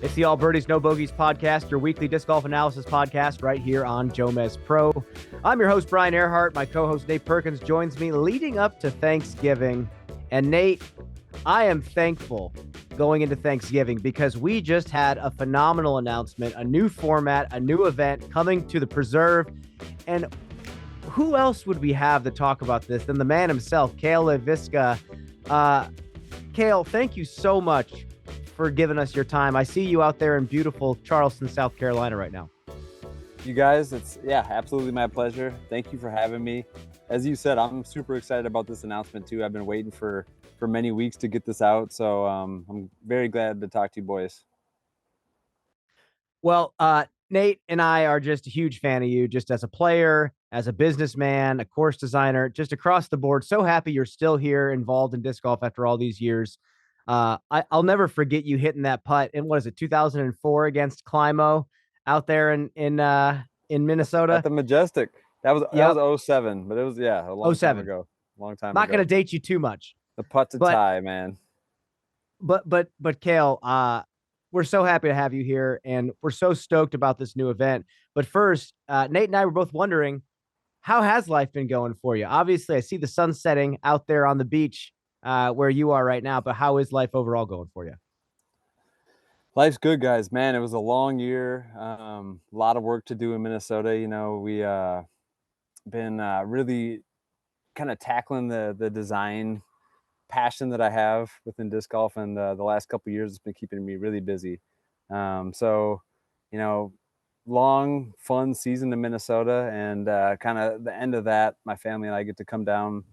It's the All Birdies, No Bogeys podcast, your weekly disc golf analysis podcast right here on JomezPro. I'm your host, Brian Earhart. My co-host, Nate Perkins, joins me leading up to Thanksgiving. And Nate, I am thankful going into Thanksgiving because we just had a phenomenal announcement, a new format, a new event coming to the Preserve. And who else would we have to talk about this than the man himself, Cale Leiviska? Cale, thank you so much for giving us your time. I see you out there in beautiful Charleston, South Carolina right now. You guys, it's absolutely my pleasure. Thank you for having me. As you said, I'm super excited about this announcement too. I've been waiting for many weeks to get this out. So I'm very glad to talk to you boys. Well, Nate and I are just a huge fan of you, just as a player, as a businessman, a course designer, just across the board. So happy you're still here involved in disc golf after all these years. I'll never forget you hitting that putt in, what is it, 2004 against Climo out there in Minnesota at the Majestic. That was 07, but it was a long time ago. Not going to date you too much. The putt to tie, man. But Cale, we're so happy to have you here, and we're so stoked about this new event. But first, Nate and I were both wondering, how has life been going for you? Obviously, I see the sun setting out there on the beach where you are right now, but how is life overall going for you? Life's good, guys. Man, it was a long year. A lot of work to do in Minnesota. You know, we been really kind of tackling the design passion that I have within disc golf, and the last couple of years it's been keeping me really busy. So, you know, long, fun season in Minnesota, and kind of the end of that, my family and I get to come down,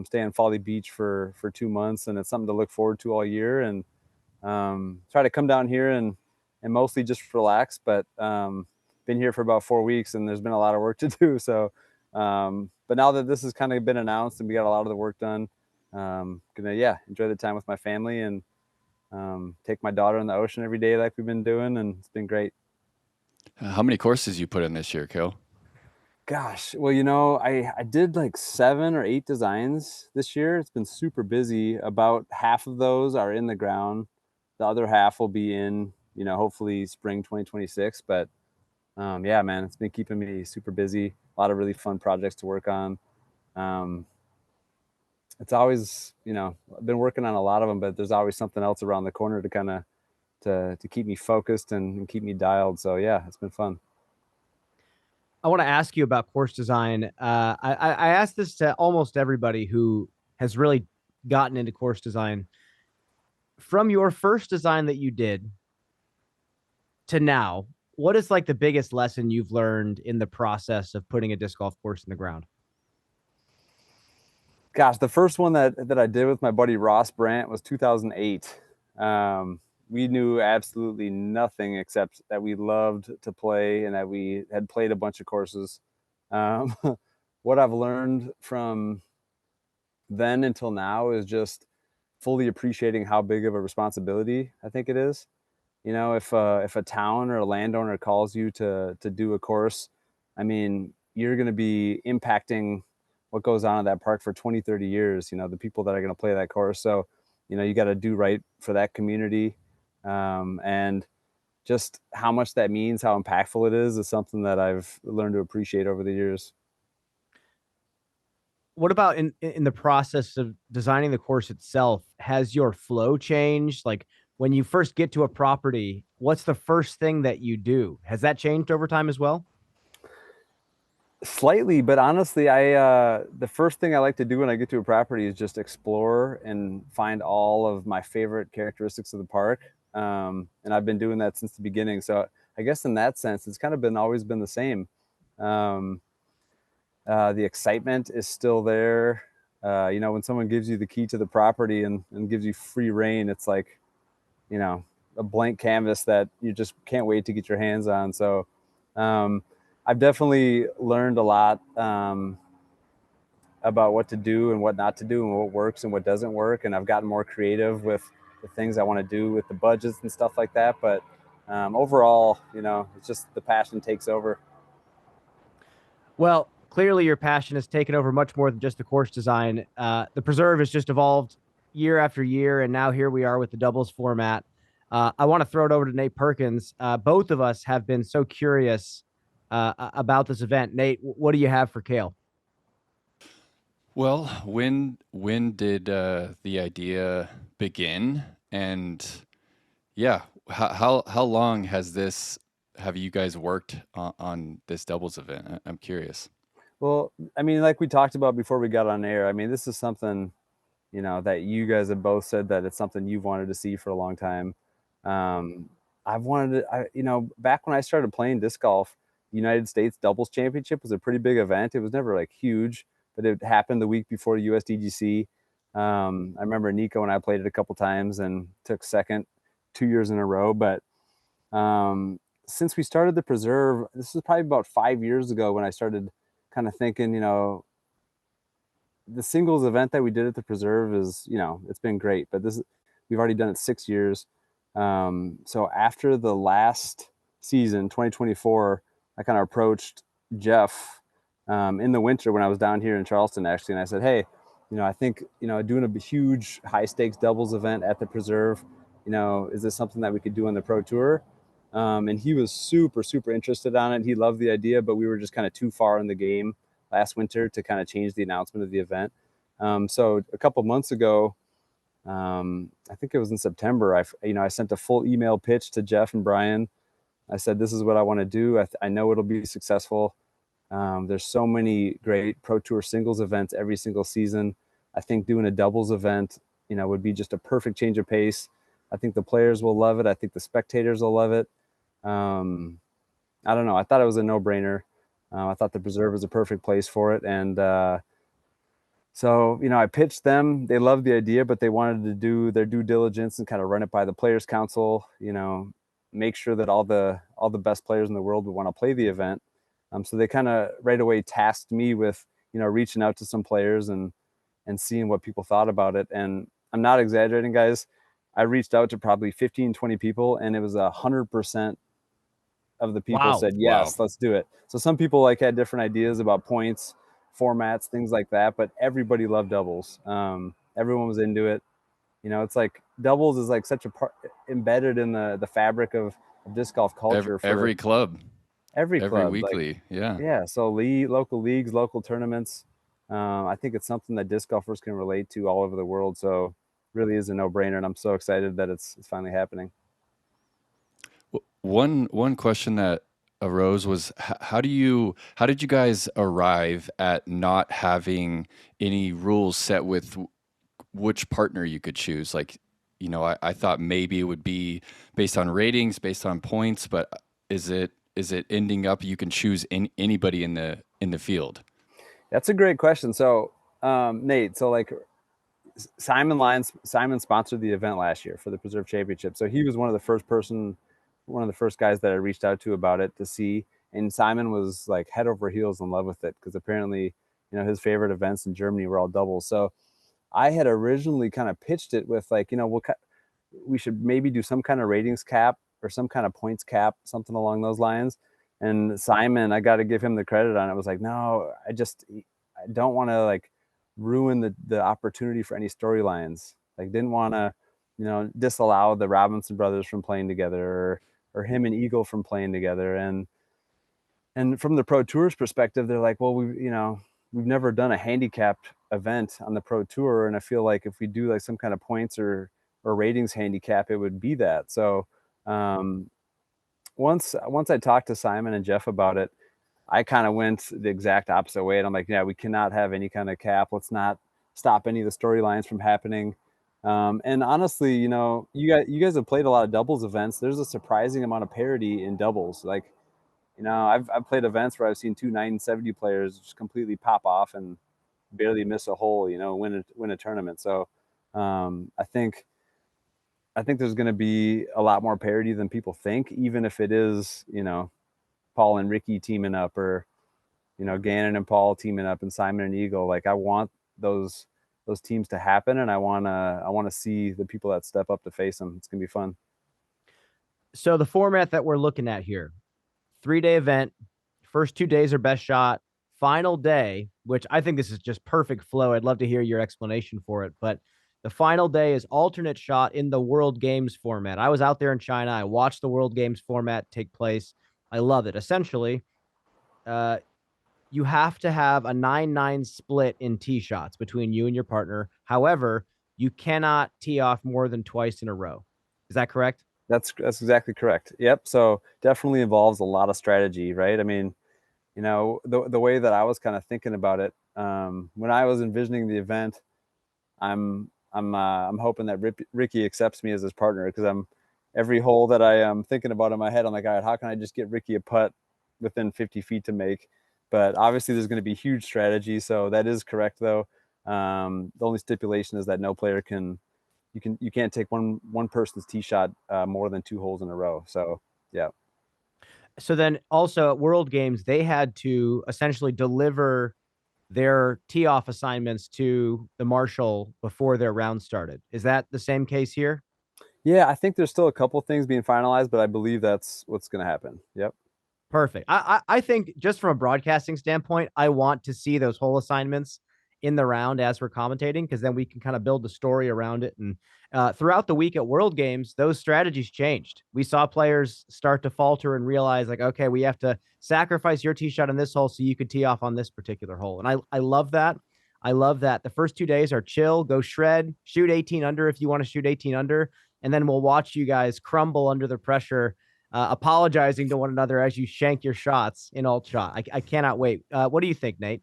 stay in Folly Beach for 2 months, and it's something to look forward to all year, and try to come down here and mostly just relax. But been here for about 4 weeks, and there's been a lot of work to do. So, but now that this has kind of been announced and we got a lot of the work done, gonna enjoy the time with my family and take my daughter in the ocean every day like we've been doing, and it's been great. How many courses you put in this year, Cale? Gosh, well, you know, I did like 7 or 8 designs this year. It's been super busy. About half of those are in the ground. The other half will be in, you know, hopefully spring 2026. But yeah, man, it's been keeping me super busy. A lot of really fun projects to work on. It's always, you know, I've been working on a lot of them, but there's always something else around the corner to kind of to keep me focused and keep me dialed. So yeah, it's been fun. I want to ask you about course design. I asked this to almost everybody who has really gotten into course design. From your first design that you did to now, what is like the biggest lesson you've learned in the process of putting a disc golf course in the ground? Gosh, the first one that I did with my buddy Ross Brandt was 2008. We knew absolutely nothing except that we loved to play and that we had played a bunch of courses. What I've learned from then until now is just fully appreciating how big of a responsibility I think it is. You know, if a town or a landowner calls you to do a course, I mean, you're going to be impacting what goes on in that park for 20, 30 years, you know, the people that are going to play that course. So, you know, you got to do right for that community. And just how much that means, how impactful it is something that I've learned to appreciate over the years. What about in the process of designing the course itself? Has your flow changed? Like when you first get to a property, what's the first thing that you do? Has that changed over time as well? Slightly, but honestly, the first thing I like to do when I get to a property is just explore and find all of my favorite characteristics of the park. And I've been doing that since the beginning. So I guess in that sense, it's kind of always been the same. The excitement is still there. You know, when someone gives you the key to the property and gives you free reign, it's like, you know, a blank canvas that you just can't wait to get your hands on. So, I've definitely learned a lot about what to do and what not to do and what works and what doesn't work. And I've gotten more creative with the things I want to do with the budgets and stuff like that. But overall, you know, it's just the passion takes over. Well, clearly your passion has taken over much more than just the course design. The Preserve has just evolved year after year, and now here we are with the doubles format. I want to throw it over to Nate Perkins. Both of us have been so curious about this event. Nate, what do you have for Cale? Well, when did the idea begin? And yeah, how long have you guys worked on this doubles event? I'm curious. Well, I mean, like we talked about before we got on air, I mean, this is something, that you guys have both said that it's something you've wanted to see for a long time. Um, I've wanted to, back when I started playing disc golf, United States Doubles Championship was a pretty big event. It was never like huge, but it happened the week before USDGC. I remember Nico and I played it a couple times and took second 2 years in a row. But since we started the Preserve, this was probably about 5 years ago when I started kind of thinking, the singles event that we did at the Preserve is, it's been great, but we've already done it 6 years. So after the last season, 2024, I kind of approached Jeff in the winter when I was down here in Charleston, actually, and I said, hey, I think, doing a huge high stakes doubles event at the Preserve, is this something that we could do on the Pro Tour? And he was super, super interested on it. He loved the idea, but we were just kind of too far in the game last winter to kind of change the announcement of the event. So a couple months ago, I think it was in September, I sent a full email pitch to Jeff and Brian. I said, this is what I want to do. I know it'll be successful. There's so many great Pro Tour singles events every single season. I think doing a doubles event, would be just a perfect change of pace. I think the players will love it. I think the spectators will love it. I don't know. I thought it was a no-brainer. I thought the Preserve was a perfect place for it. And so, I pitched them. They loved the idea, but they wanted to do their due diligence and kind of run it by the Players Council, make sure that all the best players in the world would want to play the event. So they kind of right away tasked me with, reaching out to some players and seeing what people thought about it. And I'm not exaggerating, guys. I reached out to probably 15, 20 people, and it was 100% of the people said, yes, let's do it. So some people had different ideas about points, formats, things like that, but everybody loved doubles. Everyone was into it. It's like doubles is like such a part embedded in the fabric of disc golf culture. Every club, every club, weekly. Yeah. So local leagues, local tournaments. I think it's something that disc golfers can relate to all over the world. So really is a no-brainer. And I'm so excited that it's finally happening. One question that arose was how did you guys arrive at not having any rules set with which partner you could choose? Like, I thought maybe it would be based on ratings, based on points, but is it ending up you can choose anybody in the field? That's a great question. So Nate, so Simon sponsored the event last year for the Preserve Championship. So he was one of the first guys that I reached out to about it to see. And Simon was like head over heels in love with it because apparently, his favorite events in Germany were all doubles. So I had originally kind of pitched it with we should maybe do some kind of ratings cap or some kind of points cap, something along those lines. And Simon, I got to give him the credit on it, was like, no, I don't want to ruin the opportunity for any storylines. Didn't want to, disallow the Robinson brothers from playing together or him and Eagle from playing together. And from the Pro Tour's perspective, they're like, well, we've never done a handicapped event on the Pro Tour. And I feel like if we do some kind of points or ratings handicap, it would be that. So once I talked to Simon and Jeff about it, I kind of went the exact opposite way. And I'm like, yeah, we cannot have any kind of cap. Let's not stop any of the storylines from happening. And honestly, you guys have played a lot of doubles events. There's a surprising amount of parity in doubles. I've played events where I've seen two 970 players just completely pop off and barely miss a hole, win a tournament. So I think there's going to be a lot more parity than people think, even if it is, Paul and Ricky teaming up or, Gannon and Paul teaming up and Simon and Eagle. I want those teams to happen. And I want to see the people that step up to face them. It's going to be fun. So the format that we're looking at here, 3-day event, first 2 days are best shot, final day, which I think this is just perfect flow. I'd love to hear your explanation for it, but The final day is alternate shot in the World Games format. I was out there in China. I watched the World Games format take place. I love it. Essentially, uh, you have to have a 9-9 split in tee shots between you and your partner. However, you cannot tee off more than twice in a row. Is that correct? That's exactly correct. Yep. So definitely involves a lot of strategy, right? I mean, the way that I was kind of thinking about it, when I was envisioning the event, I'm hoping that Ricky accepts me as his partner, because every hole that I am thinking about in my head, I'm like, all right, how can I just get Ricky a putt within 50 feet to make? But obviously there's going to be huge strategy. So that is correct though. The only stipulation is that no player you can't take one person's tee shot more than 2 holes in a row. So yeah. So then also at World Games, they had to essentially deliver their tee off assignments to the marshal before their round started. Is that the same case here? Yeah, I think there's still a couple things being finalized, but I believe that's what's going to happen. Yep. Perfect. I think just from a broadcasting standpoint, I want to see those hole assignments in the round as we're commentating, because then we can kind of build the story around it. And throughout the week at World Games, those strategies changed. We saw players start to falter and realize, like, okay, we have to sacrifice your tee shot in this hole so you could tee off on this particular hole. And I love that. I love that. The first 2 days are chill, go shred, shoot 18 under if you want to shoot 18 under, and then we'll watch you guys crumble under the pressure, apologizing to one another as you shank your shots in alt shot. I cannot wait. What do you think, Nate?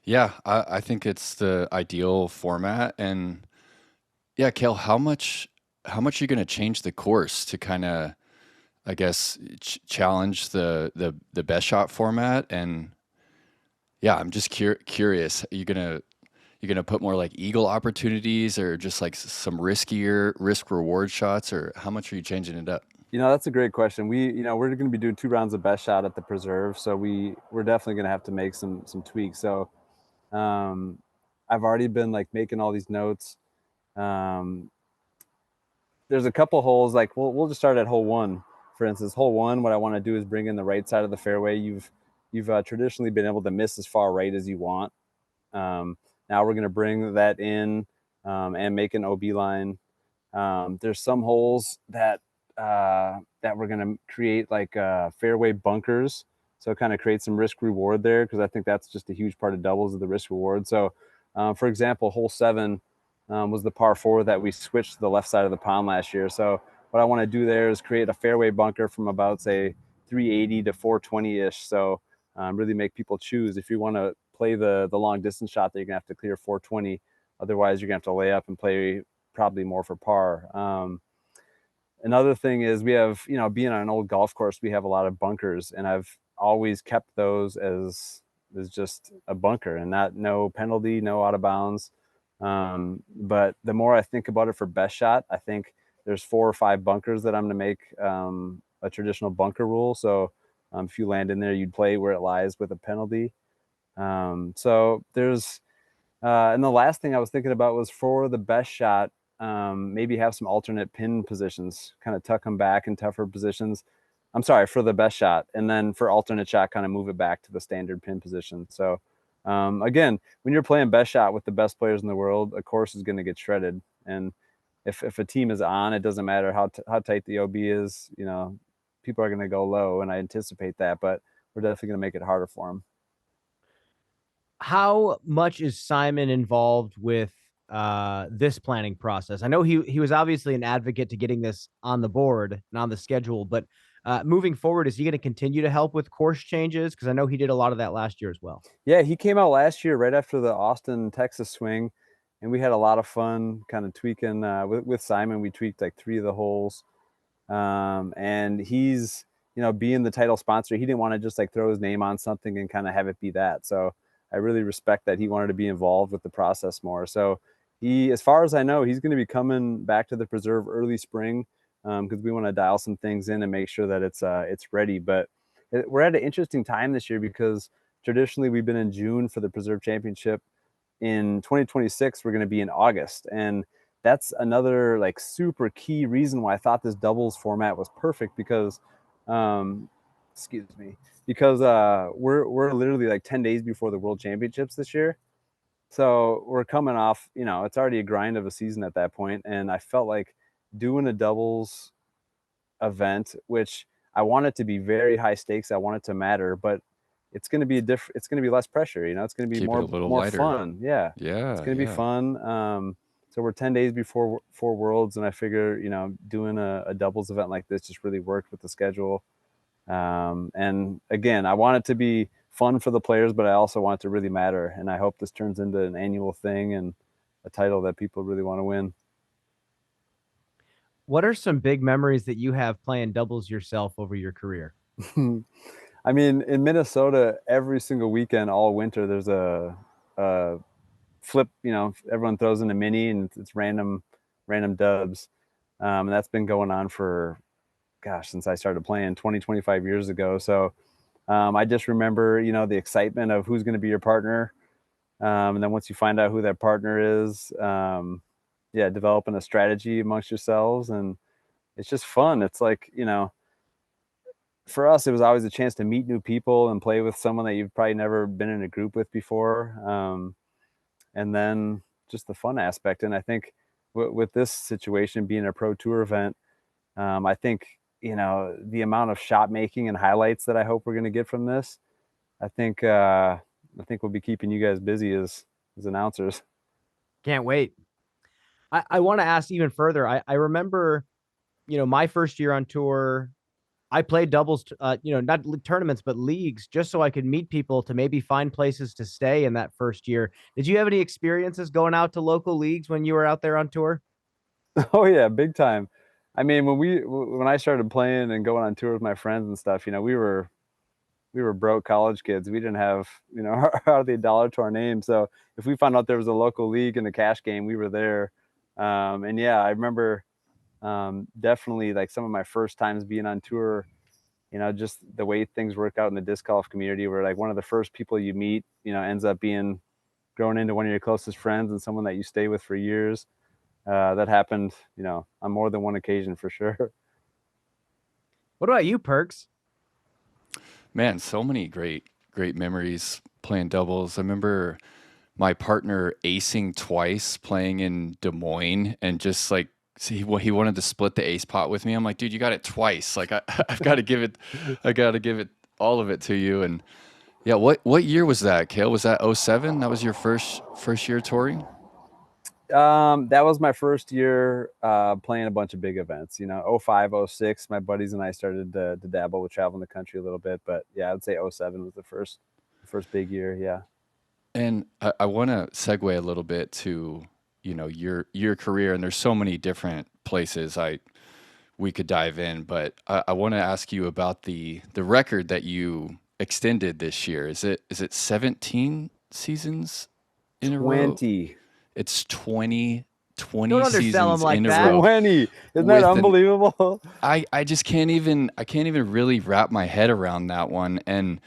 Yeah, I think it's the ideal format. And yeah, Cale, how much are you going to change the course to kind of, I guess, challenge the best shot format? And yeah, I'm just curious. Are you gonna put more like eagle opportunities, or just like some riskier risk reward shots, or how much are you changing it up? That's a great question. We're going to be doing 2 rounds of best shot at the preserve, so we're definitely going to have to make some tweaks. So um, I've already been like making all these notes. Um, there's a couple holes, like we'll just start at hole 1. For instance, hole 1, what I want to do is bring in the right side of the fairway. You've traditionally been able to miss as far right as you want. Now we're going to bring that in and make an OB line. There's some holes that we're going to create like fairway bunkers, so kind of create some risk reward there, because I think that's just a huge part of doubles, of the risk reward. So for example, hole 7 was the par 4 that we switched to the left side of the pond last year. So what I want to do there is create a fairway bunker from about, say, 380 to 420 ish. So really make people choose. If you want to play the long distance shot, that you're gonna have to clear 420. Otherwise, you're gonna have to lay up and play probably more for par. Another thing is, we have, being on an old golf course, we have a lot of bunkers, and I've always kept those as just a bunker, and no penalty, no out of bounds. But the more I think about it for best shot, I think there's 4 or 5 bunkers that I'm going to make a traditional bunker rule. So if you land in there, you'd play where it lies with a penalty. So there's and the last thing I was thinking about was, for the best shot, maybe have some alternate pin positions, kind of tuck them back in tougher positions. I'm sorry, for the best shot. And then for alternate shot, kind of move it back to the standard pin position. So again, when you're playing best shot with the best players in the world, a course is going to get shredded. And if a team is on, it doesn't matter how tight the OB is, people are going to go low, and I anticipate that, but we're definitely going to make it harder for them. How much is Simon involved with this planning process? I know he was obviously an advocate to getting this on the board and on the schedule, but moving forward, is he going to continue to help with course changes? Because I know he did a lot of that last year as well. Yeah, he came out last year right after the Austin, Texas swing, and we had a lot of fun kind of tweaking with Simon. We tweaked like 3 of the holes, and he's, being the title sponsor, he didn't want to just like throw his name on something and kind of have it be that. So I really respect that he wanted to be involved with the process more. So he, as far as I know, he's going to be coming back to the preserve early spring, because we want to dial some things in and make sure that it's ready. But we're at an interesting time this year, because traditionally we've been in June for the preserve championship. In 2026, we're going to be in August, and that's another like super key reason why I thought this doubles format was perfect, because excuse me, because we're literally like 10 days before the world championships this year. So we're coming off, it's already a grind of a season at that point, and I felt like doing a doubles event, which I want it to be very high stakes. I want it to matter, but it's going to be it's going to be less pressure. It's going to be Keep it a little more lighter. fun. Yeah. It's Yeah, going to be yeah. fun. So we're 10 days before Worlds, and I figure, doing a doubles event like this just really worked with the schedule. And again, I want it to be fun for the players, but I also want it to really matter. And I hope this turns into an annual thing and a title that people really want to win. What are some big memories that you have playing doubles yourself over your career? I mean, in Minnesota, every single weekend, all winter, there's a flip. Everyone throws in a mini, and it's random dubs. And that's been going on for, gosh, since I started playing 25 years ago. So I just remember, the excitement of who's going to be your partner. And then once you find out who that partner is, developing a strategy amongst yourselves. And it's just fun. It's like, for us, it was always a chance to meet new people and play with someone that you've probably never been in a group with before. And then just the fun aspect. And I think with this situation being a pro tour event, I think, the amount of shot making and highlights that I hope we're going to get from this, I think we'll be keeping you guys busy as announcers. Can't wait. I want to ask even further. I remember, my first year on tour, I played doubles, not tournaments, but leagues, just so I could meet people to maybe find places to stay in that first year. Did you have any experiences going out to local leagues when you were out there on tour? Oh yeah, big time. I mean, when I started playing and going on tour with my friends and stuff, we were broke college kids. We didn't have, hardly a dollar to our name. So if we found out there was a local league and a cash game, we were there. And yeah, I remember definitely like some of my first times being on tour, just the way things work out in the disc golf community, where like one of the first people you meet, ends up being grown into one of your closest friends and someone that you stay with for years. That happened, on more than one occasion for sure. What about you, Perks? Man, so many great memories playing doubles. I remember my partner acing twice playing in Des Moines, and just like he wanted to split the ace pot with me. I'm like, dude, you got it twice. Like I've got to give it, I got to give it all of it to you. And yeah, what year was that, Cale? Was that 07? That was your first year touring? That was my first year playing a bunch of big events. 05, 06, my buddies and I started to dabble with traveling the country a little bit. But yeah, I would say 07 was the first big year. Yeah. And I want to segue a little bit to, your career, and there's so many different places we could dive in, but I want to ask you about the record that you extended this year. Is it 17 seasons in a row? 20. It's 20 Don't undersell seasons them like in a that. row. 20. Isn't that unbelievable? I just can't even really wrap my head around that one. And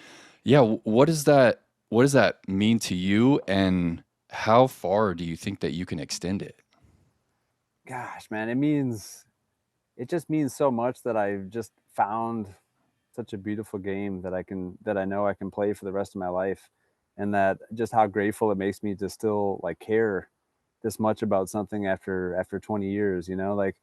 yeah, what does that mean to you, and how far do you think that you can extend it? Gosh, man, it just means so much that I've just found such a beautiful game that I know I can play for the rest of my life. And that just how grateful it makes me to still like care this much about something after 20 years, like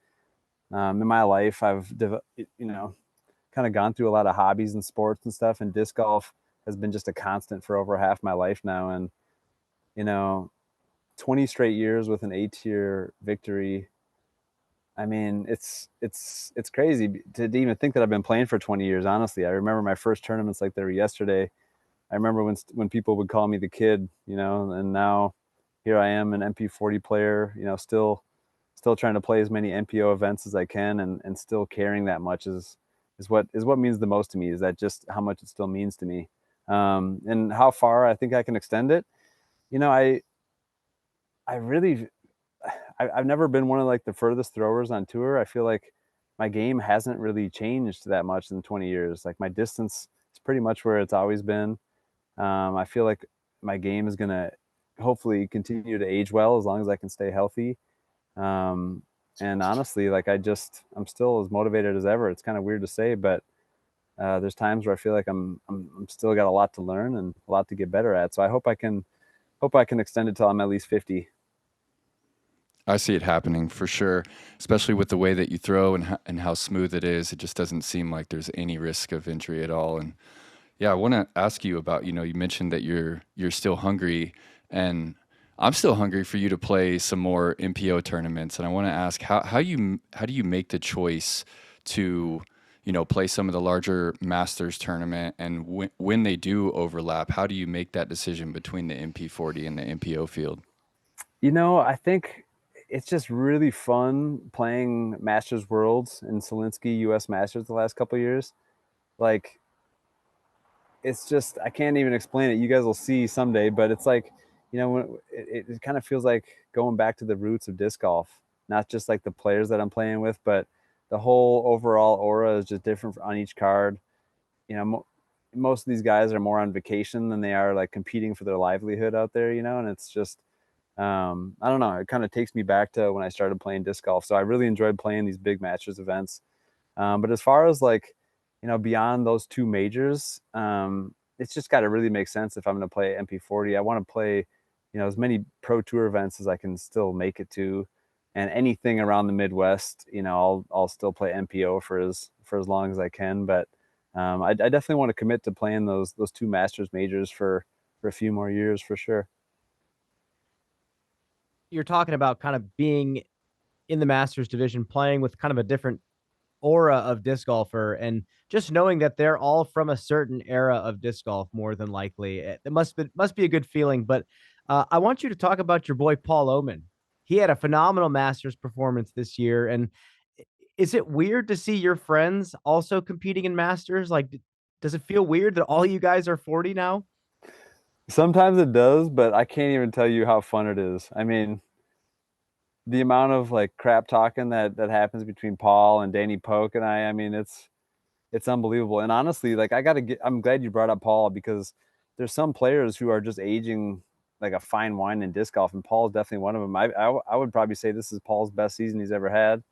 in my life, kind of gone through a lot of hobbies and sports and stuff. And disc golf has been just a constant for over half my life now. And, 20 straight years with an A-tier victory. I mean, it's crazy to even think that I've been playing for 20 years. Honestly, I remember my first tournaments like they were yesterday. I remember when people would call me the kid, and now here I am, an MP40 player, still trying to play as many MPO events as I can, and still caring that much is what means the most to me. Is that just how much it still means to me, and how far I think I can extend it. I really, I've never been one of like the furthest throwers on tour. I feel like my game hasn't really changed that much in 20 years. Like my distance is pretty much where it's always been. I feel like my game is gonna hopefully continue to age well as long as I can stay healthy. And honestly, like I'm still as motivated as ever. It's kind of weird to say, but there's times where I feel like I'm still got a lot to learn and a lot to get better at. So I hope I can hope I can extend it till I'm at least 50. I see it happening for sure, especially with the way that you throw and how smooth it is. It just doesn't seem like there's any risk of injury at all. And yeah, I want to ask you about, you mentioned that you're still hungry, and I'm still hungry for you to play some more MPO tournaments. And I want to ask how do you make the choice to, play some of the larger Masters tournament, and when they do overlap, how do you make that decision between the MP40 and the MPO field? I think it's just really fun playing Masters Worlds in Selinsky US Masters the last couple of years. Like, it's just, I can't even explain it. You guys will see someday, but it's like, when it kind of feels like going back to the roots of disc golf, not just like the players that I'm playing with, but the whole overall aura is just different on each card. Most of these guys are more on vacation than they are like competing for their livelihood out there, and it's just, I don't know. It kind of takes me back to when I started playing disc golf. So I really enjoyed playing these big Masters events. But as far as like, beyond those two majors, it's just got to really make sense if I'm going to play MP40. I want to play, as many pro tour events as I can still make it to, and anything around the Midwest, I'll still play MPO for as long as I can. But I definitely want to commit to playing those two Masters majors for a few more years for sure. You're talking about kind of being in the Masters division, playing with kind of a different aura of disc golfer, and just knowing that they're all from a certain era of disc golf, more than likely. It must be a good feeling. But I want you to talk about your boy Paul Oman. He had a phenomenal Masters performance this year, and is it weird to see your friends also competing in Masters? Like, does it feel weird that all you guys are 40 now? Sometimes it does, but I can't even tell you how fun it is. I mean, the amount of like crap talking that happens between Paul and Danny Polk and I mean, it's unbelievable. And honestly, like I'm glad you brought up Paul, because there's some players who are just aging like a fine wine in disc golf, and Paul's definitely one of them. I would probably say this is Paul's best season he's ever had.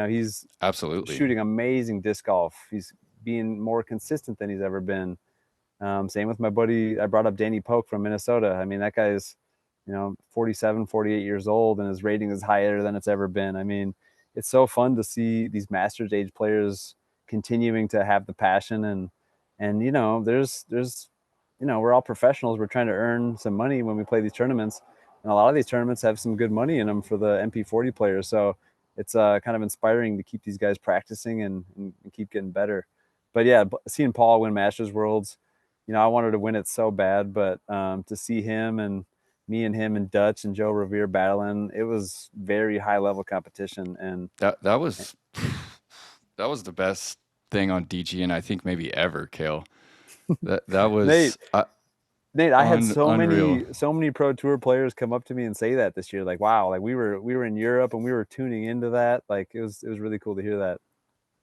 He's Absolutely shooting amazing disc golf. He's being more consistent than he's ever been. Same with my buddy. I brought up Danny Polk from Minnesota. I mean, that guy's, 47, 48 years old, and his rating is higher than it's ever been. I mean, it's so fun to see these Masters age players continuing to have the passion, and there's we're all professionals. We're trying to earn some money when we play these tournaments, and a lot of these tournaments have some good money in them for the MP40 players. So it's kind of inspiring to keep these guys practicing and keep getting better. But yeah, seeing Paul win Masters Worlds, I wanted to win it so bad, but to see him and me and him and Dutch and Joe Revere battling, it was very high level competition. And that was the best thing on DG, and I think maybe ever, Cale. That was Nate, I had unreal. so many pro tour players come up to me and say that this year. Like, wow, like we were in Europe and we were tuning into that. Like it was really cool to hear that.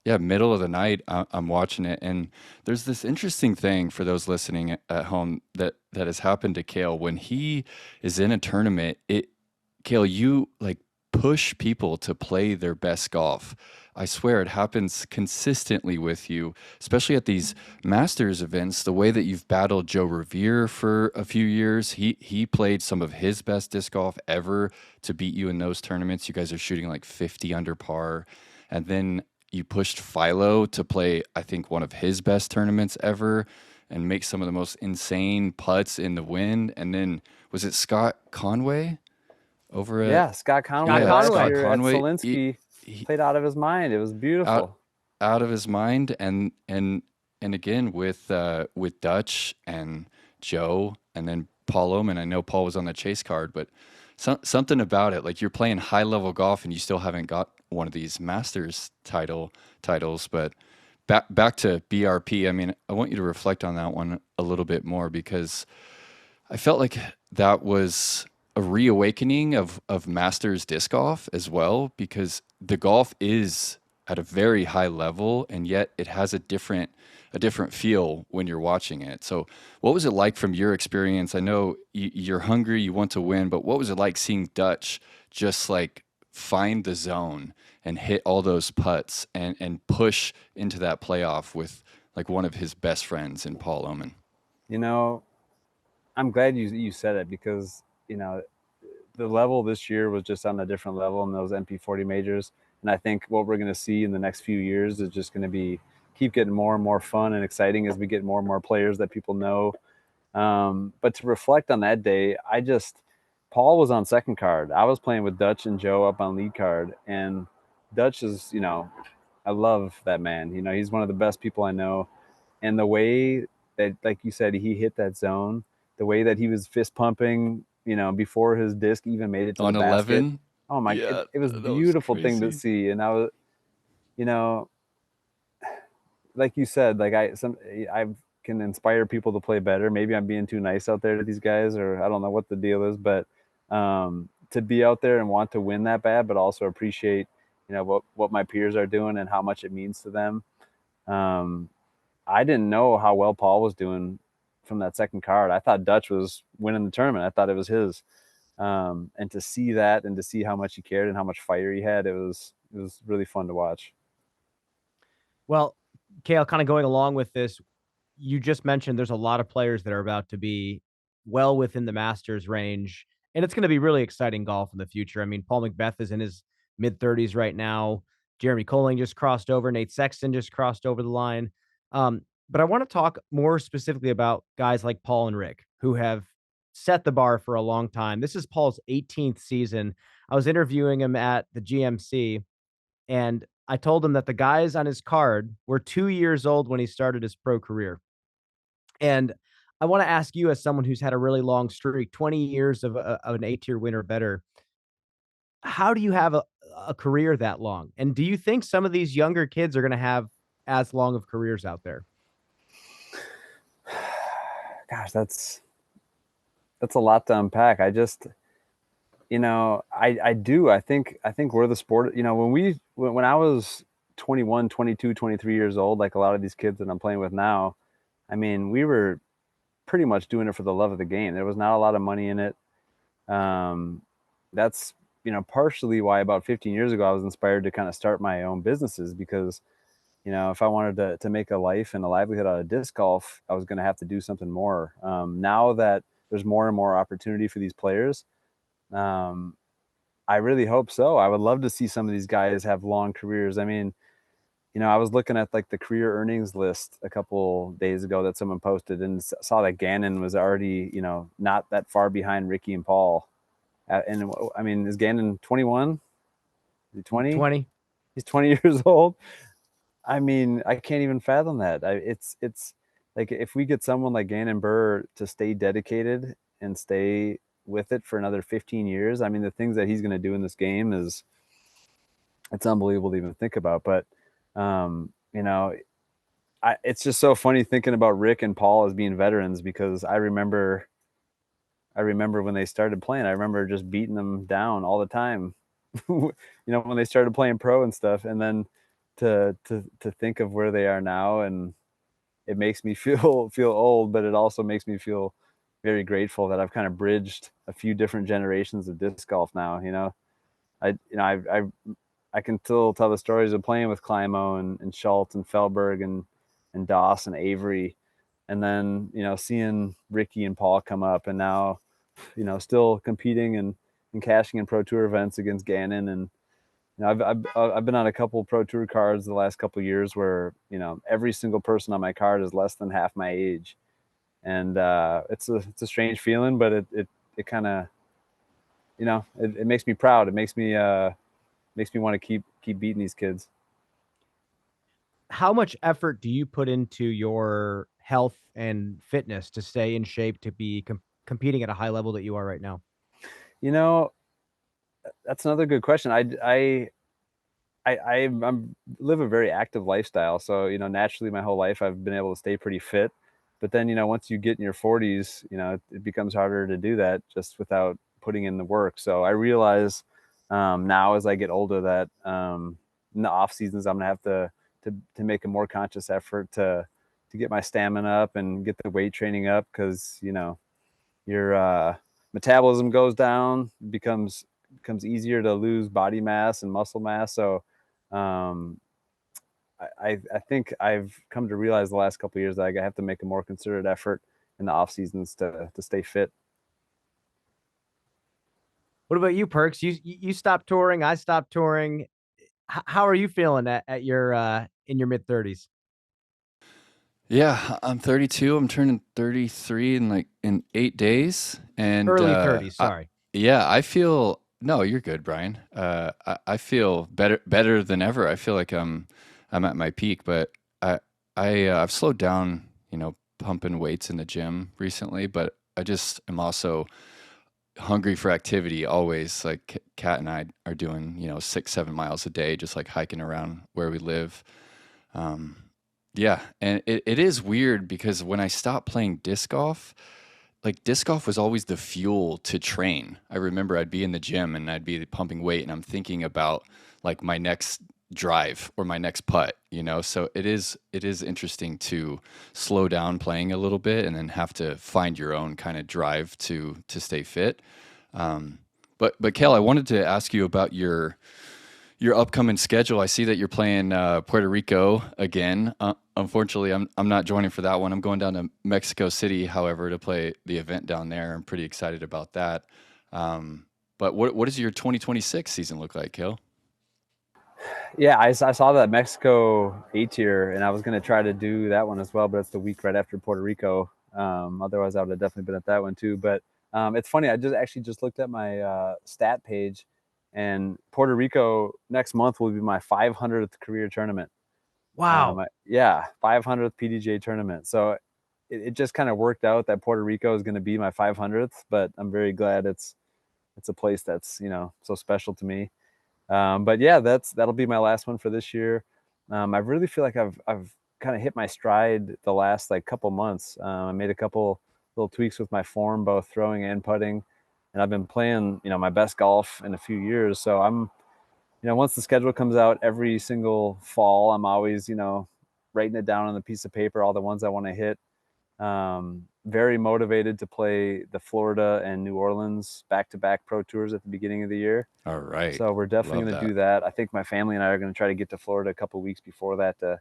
Yeah, middle of the night, I'm watching it, and there's this interesting thing for those listening at home that has happened to Cale when he is in a tournament. Cale, you like push people to play their best golf. I swear it happens consistently with you, especially at these Masters events. The way that you've battled Joe Revere for a few years, he played some of his best disc golf ever to beat you in those tournaments. You guys are shooting like 50 under par, and then you pushed Philo to play, I think, one of his best tournaments ever and make some of the most insane putts in the wind. And then was it Scott Conway over at Scott Conway Scott year Conway, at Selinsky played out of his mind. It was beautiful. Out of his mind, and again with Dutch and Joe, and then Paul Oman. I know Paul was on the chase card, but something about it, like you're playing high level golf and you still haven't got one of these Masters titles. But back to BRP. I mean, I want you to reflect on that one a little bit more, because I felt like that was a reawakening of Masters disc golf as well, because the golf is at a very high level, and yet it has a different feel when you're watching it. So what was it like from your experience? I know you're hungry, you want to win, but what was it like seeing Dutch just like find the zone and hit all those putts and push into that playoff with like one of his best friends in Paul Oman? I'm glad you said it, because the level this year was just on a different level in those MP40 majors, and I think what we're going to see in the next few years is just going to be keep getting more and more fun and exciting as we get more and more players that people know. But to reflect on that day, Paul was on second card. I was playing with Dutch and Joe up on lead card, and Dutch is, I love that man. He's one of the best people I know. And the way that, like you said, he hit that zone, the way that he was fist pumping, before his disc even made it to On the basket. 11? Oh my, Yeah, it was that was beautiful thing to crazy. see. And I was, you know, like you said, like I can inspire people to play better. Maybe I'm being too nice out there to these guys, or I don't know what the deal is, but to be out there and want to win that bad, but also appreciate, what my peers are doing and how much it means to them. Um, I didn't know how well Paul was doing from that second card. I thought Dutch was winning the tournament. I thought it was his. And to see that and to see how much he cared and how much fire he had, it was really fun to watch. Well, Cale, kind of going along with this, you just mentioned there's a lot of players that are about to be well within the Masters range, and it's going to be really exciting golf in the future. I mean, Paul McBeth is in his mid 30s right now. Jeremy Colling just crossed over. Nate Sexton just crossed over the line. But I want to talk more specifically about guys like Paul and Rick, who have set the bar for a long time. This is Paul's 18th season. I was interviewing him at the GMC, and I told him that the guys on his card were 2 years old when he started his pro career. And I want to ask you, as someone who's had a really long streak, 20 years of an A-tier win or better, how do you have a career that long? And do you think some of these younger kids are going to have as long of careers out there? Gosh, that's a lot to unpack. I do. I think we're the sport. When I was 21, 22, 23 years old, like a lot of these kids that I'm playing with now, I mean, we were pretty much doing it for the love of the game. There was not a lot of money in it. That's partially why about 15 years ago I was inspired to kind of start my own businesses, because if I wanted to make a life and a livelihood out of disc golf, I was going to have to do something more. Now that there's more and more opportunity for these players, um, I really hope so. I would love to see some of these guys have long careers. I mean, I was looking at like the career earnings list a couple days ago that someone posted, and saw that Gannon was already, not that far behind Ricky and Paul. And I mean, is Gannon 21? Is he 20? 20. He's 20 years old. I mean, I can't even fathom that. It's like, if we get someone like Gannon Burr to stay dedicated and stay with it for another 15 years, I mean, the things that he's going to do in this game it's unbelievable to even think about. But, um, you know, it's just so funny thinking about Rick and Paul as being veterans, because I remember when they started playing, I remember just beating them down all the time. When they started playing pro and stuff, and then to think of where they are now, and it makes me feel old, but it also makes me feel very grateful that I've kind of bridged a few different generations of disc golf now. I can still tell the stories of playing with Climo and Schultz and Feldberg and Doss and Avery, and then seeing Ricky and Paul come up, and now still competing and cashing in pro tour events against Gannon. And I've been on a couple pro tour cards the last couple of years where every single person on my card is less than half my age, and it's a strange feeling, but it kind of it makes me proud. It makes me want to keep beating these kids. How much effort do you put into your health and fitness to stay in shape to be competing at a high level that you are right now? You know, that's another good question. I'm live a very active lifestyle, so naturally my whole life I've been able to stay pretty fit. But then once you get in your 40s, it becomes harder to do that just without putting in the work. So I realize now as I get older that in the off seasons I'm gonna have to make a more conscious effort to get my stamina up and get the weight training up, because your metabolism goes down, becomes easier to lose body mass and muscle mass. So um, I think I've come to realize the last couple of years that I have to make a more concerted effort in the off seasons to stay fit. What about you, Perks? You stopped touring. I stopped touring. How are you feeling at your in your mid-30s? Yeah, I'm 32. I'm turning 33 in 8 days, and Early 30s, sorry. yeah, I feel no, you're good, Brian. I feel better than ever. I feel like I'm at my peak, but I've slowed down, pumping weights in the gym recently, but I just am also hungry for activity always. Like Kat and I are doing, 6, 7 miles a day, just like hiking around where we live. Um, yeah, and it is weird because when I stopped playing disc golf, like disc golf was always the fuel to train. I remember I'd be in the gym and I'd be pumping weight and I'm thinking about like my next drive or my next putt. So it is interesting to slow down playing a little bit and then have to find your own kind of drive to stay fit. Um, but Kale, I wanted to ask you about your upcoming schedule. I see that you're playing Puerto Rico again. Unfortunately, I'm not joining for that one. I'm going down to Mexico City, however, to play the event down there. I'm pretty excited about that. But what does your 2026 season look like, Kale? Yeah, I saw that Mexico A-tier, and I was going to try to do that one as well, but it's the week right after Puerto Rico. Otherwise, I would have definitely been at that one too. But it's funny. I just looked at my stat page, and Puerto Rico next month will be my 500th career tournament. Wow. Yeah, 500th PDJ tournament. So it just kind of worked out that Puerto Rico is going to be my 500th, but I'm very glad it's a place that's so special to me. But yeah, that'll be my last one for this year. I really feel like I've kind of hit my stride the last like couple months. I made a couple little tweaks with my form, both throwing and putting, and I've been playing my best golf in a few years. So I'm once the schedule comes out every single fall, I'm always writing it down on a piece of paper, all the ones I want to hit. Very motivated to play the Florida and New Orleans back-to-back pro tours at the beginning of the year. All right. So we're definitely going to do that. I think my family and I are going to try to get to Florida a couple of weeks before that to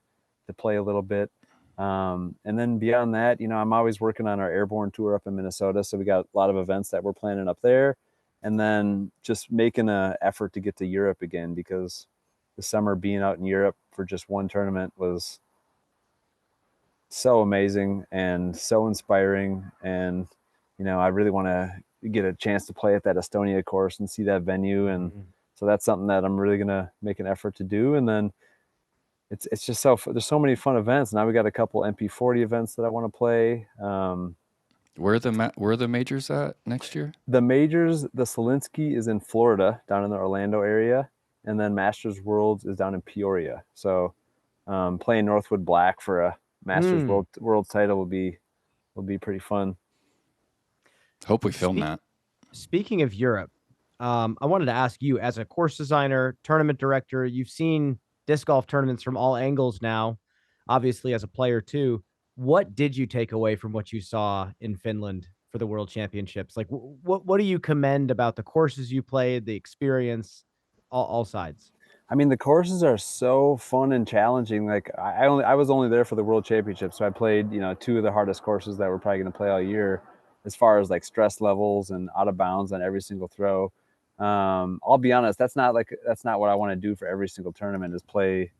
play a little bit. And then beyond that, I'm always working on our airborne tour up in Minnesota. So we got a lot of events that we're planning up there. And then just making an effort to get to Europe again, because the summer being out in Europe for just one tournament was so amazing and so inspiring. And, I really want to get a chance to play at that Estonia course and see that venue. And so that's something that I'm really going to make an effort to do. And then it's just there's so many fun events. Now we got a couple MP40 events that I want to play. Where are the majors at next year? The majors, the Solinsky is in Florida, down in the Orlando area. And then Masters Worlds is down in Peoria. So playing Northwood Black for a Masters World title will be pretty fun. Hope we film that. Speaking of Europe, I wanted to ask you, as a course designer, tournament director, you've seen disc golf tournaments from all angles now, obviously as a player too. What did you take away from what you saw in Finland for the World Championships? Like, what do you commend about the courses you played, the experience, all sides? I mean, the courses are so fun and challenging. Like I was only there for the World Championship, so I played two of the hardest courses that we're probably going to play all year, as far as like stress levels and out of bounds on every single throw. I'll be honest, that's not what I want to do for every single tournament, is play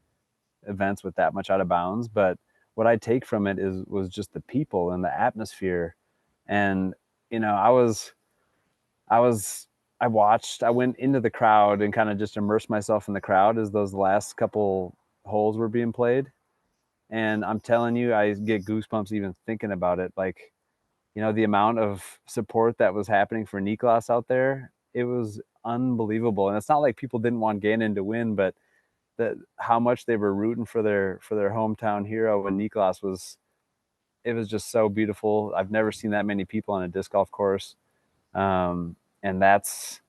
events with that much out of bounds. But what I take from it was just the people and the atmosphere. And I went into the crowd and kind of just immersed myself in the crowd as those last couple holes were being played. And I'm telling you, I get goosebumps even thinking about it. Like, the amount of support that was happening for Niklas out there, it was unbelievable. And it's not like people didn't want Gannon to win, but how much they were rooting for their hometown hero when Niklas it was just so beautiful. I've never seen that many people on a disc golf course. And that's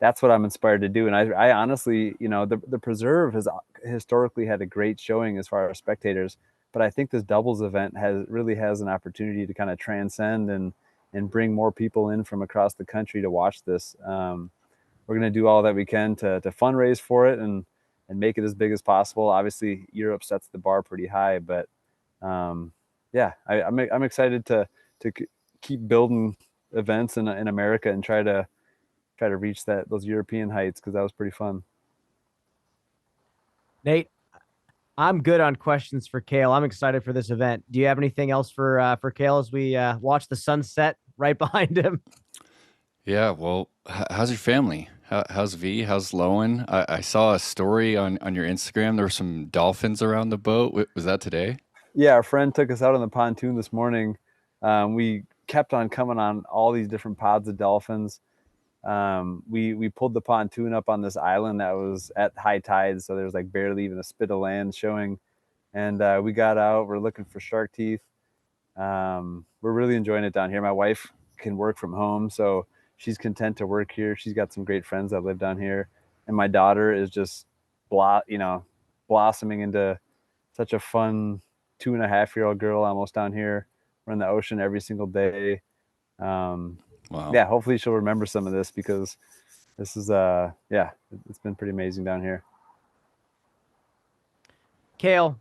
what I'm inspired to do. And I honestly, the Preserve has historically had a great showing as far as spectators, but I think this doubles event really has an opportunity to kind of transcend and bring more people in from across the country to watch this. We're going to do all that we can to fundraise for it and make it as big as possible. Obviously, Europe sets the bar pretty high, but yeah, I'm excited to keep building events in America and try to reach those European heights, because that was pretty fun. Nate, I'm good on questions for Cale. I'm excited for this event. Do you have anything else for Cale as we watch the sunset right behind him? Yeah, well, how's your family? How's V? How's Lowen? I saw a story on your Instagram. There were some dolphins around the boat. Was that today? Yeah, our friend took us out on the pontoon this morning. We kept on coming on all these different pods of dolphins. We pulled the pontoon up on this island that was at high tide, so there was like barely even a spit of land showing. And we got out. We're looking for shark teeth. We're really enjoying it down here. My wife can work from home, so she's content to work here. She's got some great friends that live down here, and my daughter is just blossoming into such a fun 2.5-year-old girl almost down here. We're in the ocean every single day. Wow. Yeah, hopefully she'll remember some of this, because this is it's been pretty amazing down here. Cale,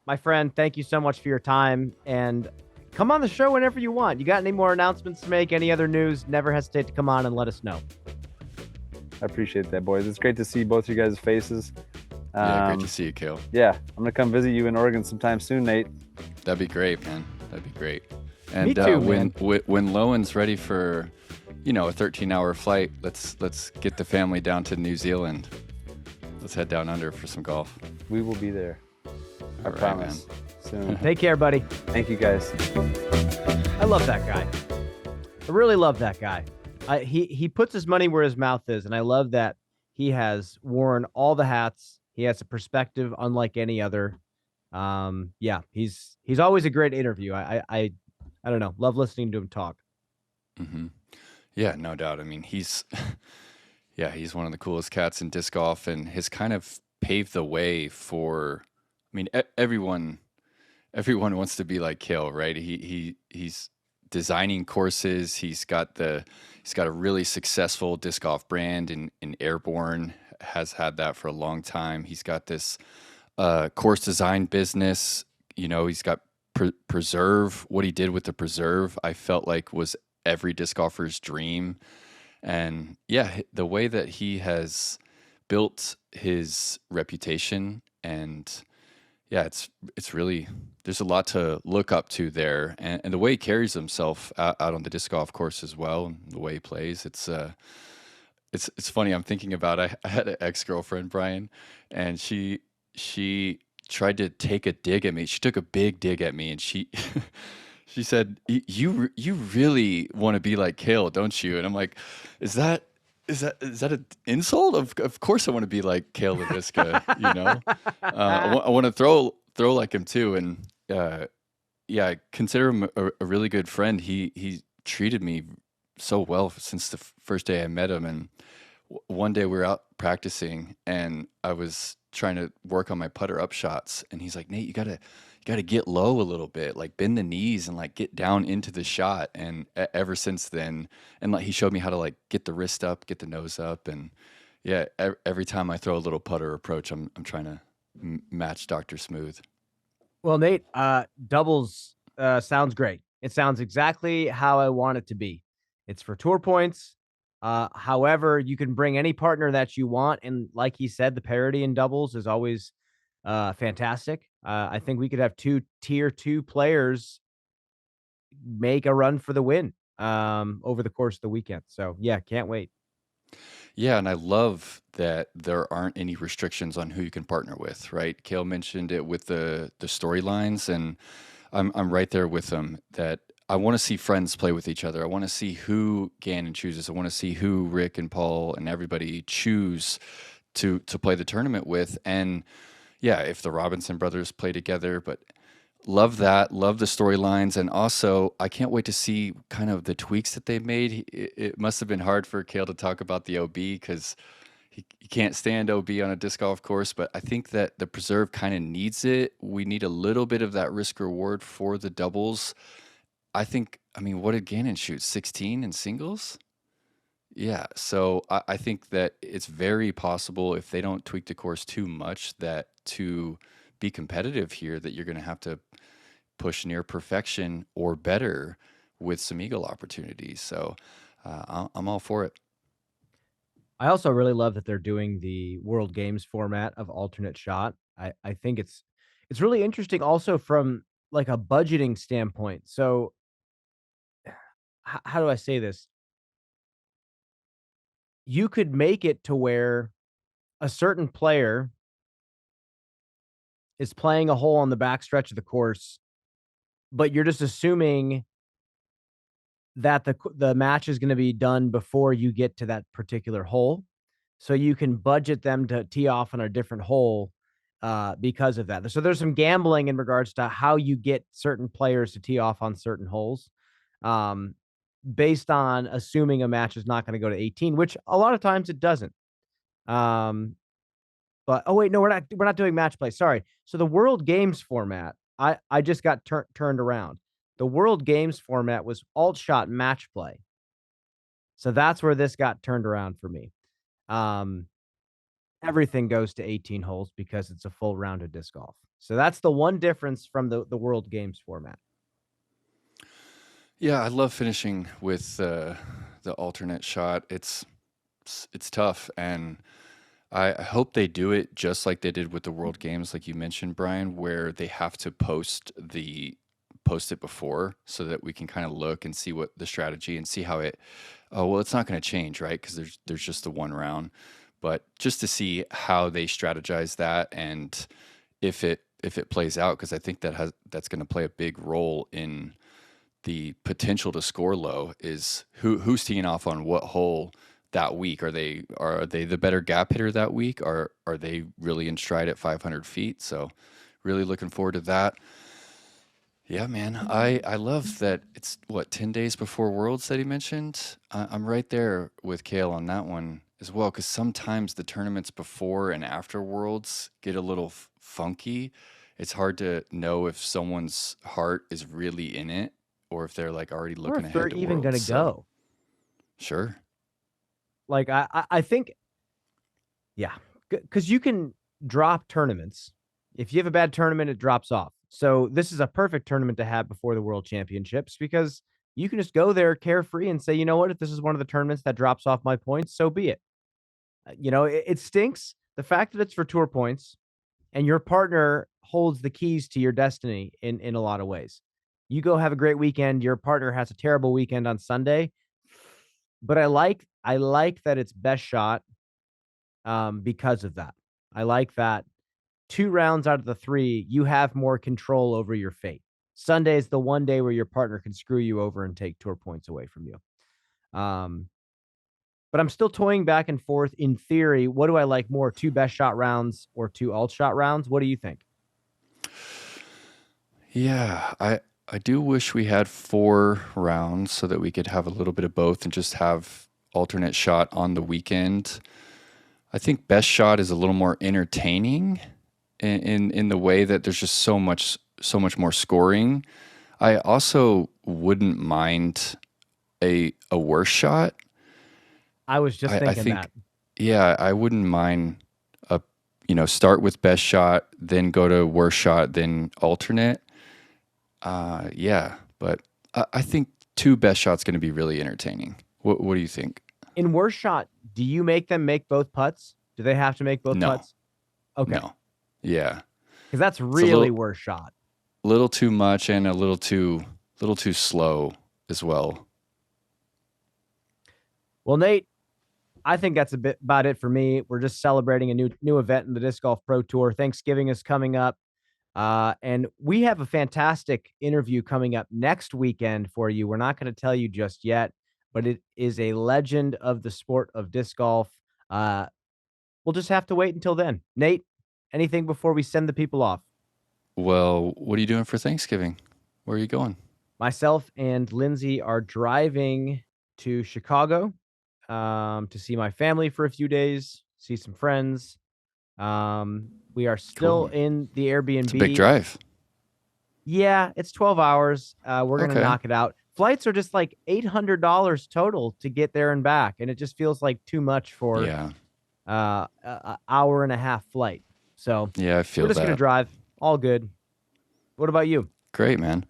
my friend, thank you so much for your time, and come on the show whenever you want. You got any more announcements to make? Any other news? Never hesitate to come on and let us know. I appreciate that, boys. It's great to see both you guys' faces. Yeah, great to see you, Cale. Yeah, I'm gonna come visit you in Oregon sometime soon, Nate. That'd be great, man. That'd be great. And Me too, when Lowen's ready for, a 13-hour flight, let's get the family down to New Zealand. Let's head down under for some golf. We will be there. I promise. Soon. Take care, buddy. Thank you, guys. I love that guy. I really love that guy. He puts his money where his mouth is, and I love that he has worn all the hats. He has a perspective unlike any other. Yeah, he's always a great interview. I don't know, love listening to him talk. Mm-hmm. Yeah, no doubt. I mean, he's one of the coolest cats in disc golf, and has kind of paved the way for. I mean, everyone wants to be like Cale, right? He's designing courses. He's got a really successful disc golf brand in Airborne. Has had that for a long time. He's got this course design business. He's got Preserve. What he did with the Preserve, I felt like was every disc golfer's dream. And yeah, the way that he has built his reputation, and yeah, it's really, there's a lot to look up to there, and the way he carries himself out on the disc golf course as well, and the way he plays, it's funny. I'm thinking about, I had an ex-girlfriend, Brian, and she tried to take a dig at me. She took a big dig at me, and she she said, you really want to be like Cale, don't you? And I'm like, is that an insult? Of course I want to be like Cale Leiviska, I want to throw like him too. And yeah, I consider him a really good friend. He treated me so well since the first day I met him. And one day we were out practicing, and I was trying to work on my putter up shots, and he's like, Nate, you gotta get low a little bit, like bend the knees and like get down into the shot. And ever since then, and like he showed me how to like get the wrist up, get the nose up, and yeah, every time I throw a little putter approach, I'm trying to match Dr. Smooth. Well, Nate, doubles sounds great. It sounds exactly how I want it to be. It's for tour points. However, you can bring any partner that you want, and like he said, the parity in doubles is always fantastic. I think we could have 2 tier 2 players make a run for the win over the course of the weekend. So yeah, can't wait. Yeah, and I love that there aren't any restrictions on who you can partner with, right? Cale mentioned it with the storylines, and I'm right there with him, that I want to see friends play with each other. I want to see who Gannon chooses. I want to see who Rick and Paul and everybody choose to play the tournament with. And yeah, if the Robinson brothers play together, but love that, love the storylines. And also, I can't wait to see kind of the tweaks that they made. It must have been hard for Cale to talk about the OB, because he can't stand OB on a disc golf course, but I think that the Preserve kind of needs it. We need a little bit of that risk reward for the doubles. I mean, what did Gannon shoot? 16 in singles? Yeah. So I think that it's very possible, if they don't tweak the course too much, that to be competitive here, that you're going to have to push near perfection or better with some eagle opportunities. So I'm all for it. I also really love that they're doing the World Games format of alternate shot. I think it's really interesting also from like a budgeting standpoint. So how do I say this? You could make it to where a certain player is playing a hole on the backstretch of the course, but you're just assuming that the match is going to be done before you get to that particular hole. So you can budget them to tee off on a different hole because of that. So there's some gambling in regards to how you get certain players to tee off on certain holes, um, based on assuming a match is not going to go to 18, which a lot of times it doesn't. But oh wait, no, we're not doing match play. Sorry. So the World Games format, I just got turned around. The World Games format was alt shot match play. So that's where this got turned around for me. Um, Everything goes to 18 holes because it's a full round of disc golf. So that's the one difference from the World Games format. Yeah, I love finishing with the alternate shot. It's tough, and I hope they do it just like they did with the World Games, like you mentioned, Brian, where they have to post it before so that we can kind of look and see what the strategy and see how it. Oh well, it's not going to change, right? Because there's just the one round, but just to see how they strategize that and if it plays out, because I think that's going to play a big role in the potential to score low. Is who's teeing off on what hole that week? Are they the better gap hitter that week? Are they really in stride at 500 feet? So really looking forward to that. Yeah, man. I love that it's 10 days before Worlds that he mentioned. I'm right there with Cale on that one as well, because sometimes the tournaments before and after Worlds get a little funky. It's hard to know if someone's heart is really in it or if they're like already Or looking if they're ahead to even going Worlds. to go. Sure. Like I think, yeah, because you can drop tournaments. If you have a bad tournament, it drops off. So this is a perfect tournament to have before the World Championships because you can just go there carefree and say, you know what, if this is one of the tournaments that drops off my points, so be it. It stinks. The fact that it's for tour points and your partner holds the keys to your destiny in a lot of ways. You go have a great weekend. Your partner has a terrible weekend on Sunday. But I like that it's best shot because of that. I like that 2 rounds out of the 3, you have more control over your fate. Sunday is the one day where your partner can screw you over and take tour points away from you. But I'm still toying back and forth. In theory, what do I like more, 2 best shot rounds or 2 alt shot rounds? What do you think? Yeah, I do wish we had 4 rounds so that we could have a little bit of both and just have alternate shot on the weekend. I think best shot is a little more entertaining in the way that there's just so much more scoring. I also wouldn't mind a worse shot. I was just I thinking think that. yeah, I wouldn't mind start with best shot, then go to worst shot, then alternate. Yeah, but I think 2 best shots going to be really entertaining. What do you think? In worst shot, do you make them make both putts? Do they have to make both No. putts? Okay. No. Yeah. Because that's It's really worst shot. little too much and a little too slow as well. Well, Nate, I think that's about it for me. We're just celebrating a new event in the Disc Golf Pro Tour. Thanksgiving is coming up. And we have a fantastic interview coming up next weekend for you. We're not going to tell you just yet, but it is a legend of the sport of disc golf. We'll just have to wait until then. Nate, anything before we send the people off? Well, what are you doing for Thanksgiving? Where are you going? Myself and Lindsay are driving to Chicago to see my family for a few days, see some friends. We are still Cool. in the Airbnb. It's a big drive. Yeah, it's 12 hours. We're going to Okay. knock it out. Flights are just like $800 total to get there and back. And it just feels like too much for Yeah. an hour and a half flight. So Yeah, I feel we're just going to that. drive. All good. What about you? Great, man.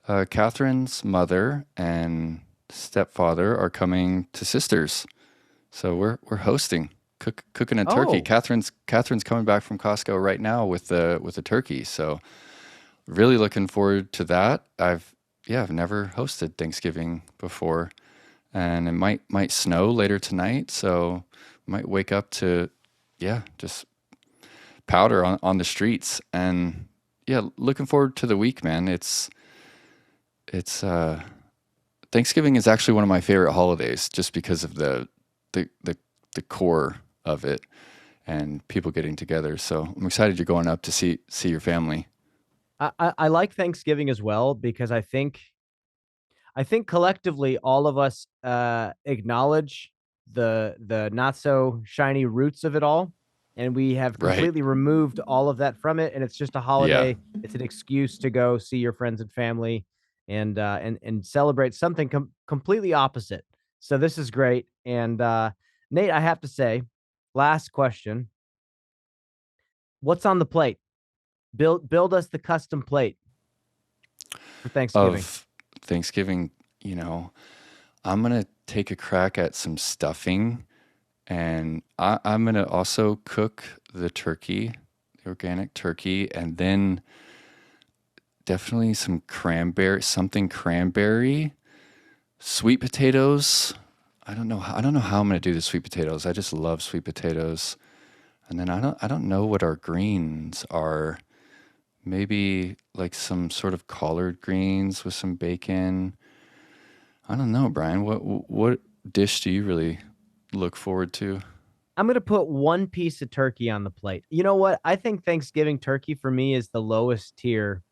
Catherine's mother and stepfather are coming to Sisters, so we're hosting, cooking a turkey. Oh. Catherine's coming back from Costco right now with the turkey, so really looking forward to that. I've never hosted Thanksgiving before, and it might snow later tonight, so might wake up to just powder on the streets. And looking forward to the week, man. It's Thanksgiving is actually one of my favorite holidays, just because of the core of it and people getting together. So I'm excited you're going up to see your family. I like Thanksgiving as well, because I think collectively all of us acknowledge the not so shiny roots of it all, and we have Right. completely removed all of that from it, and it's just a holiday. It's an excuse to go see your friends and family and celebrate something completely opposite. So this is great. And Nate, I have to say, last question: what's on the plate? Build us the custom plate for Thanksgiving. Of Thanksgiving, I'm gonna take a crack at some stuffing, and I'm gonna also cook the turkey, the organic turkey, and then definitely some cranberry, sweet potatoes. I don't know how I'm gonna do the sweet potatoes. I just love sweet potatoes, and then I don't know what our greens are. Maybe like some sort of collard greens with some bacon. I don't know, Brian. What dish do you really look forward to? I'm going to put one piece of turkey on the plate. You know what? I think Thanksgiving turkey for me is the lowest tier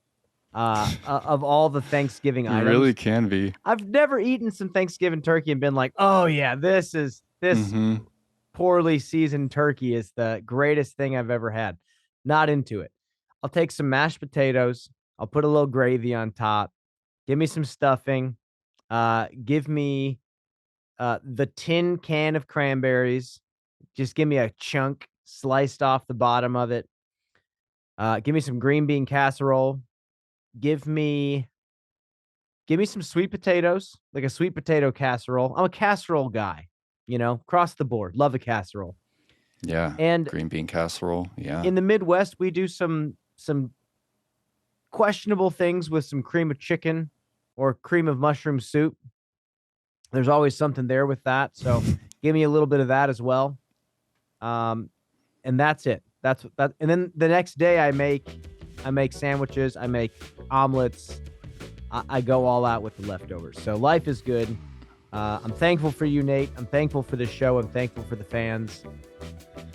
of all the Thanksgiving It items. really can be. I've never eaten some Thanksgiving turkey and been like, oh yeah, this Mm-hmm. poorly seasoned turkey is the greatest thing I've ever had. Not into it. I'll take some mashed potatoes. I'll put a little gravy on top. Give me some stuffing. Give me the tin can of cranberries. Just give me a chunk sliced off the bottom of it. Give me some green bean casserole. Give me some sweet potatoes, like a sweet potato casserole. I'm a casserole guy, across the board. Love a casserole. Yeah. And green bean casserole. Yeah. in the Midwest, we do some questionable things with some cream of chicken or cream of mushroom soup. There's always something there with that. So give me a little bit of that as well. And that's it. That's that. And then the next day I make sandwiches. I make omelets. I go all out with the leftovers. So life is good. I'm thankful for you, Nate. I'm thankful for the show. I'm thankful for the fans.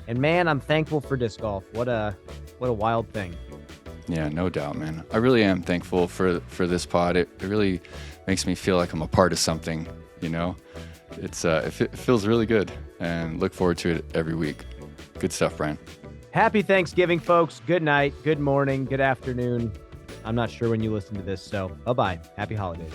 And man, I'm thankful for disc golf. What a wild thing. Yeah, no doubt, man. I really am thankful for this pod. It really makes me feel like I'm a part of something, It's it feels really good, and look forward to it every week. Good stuff, Brian. Happy Thanksgiving, folks. Good night, good morning, good afternoon. I'm not sure when you listen to this, so bye-bye. Happy holidays.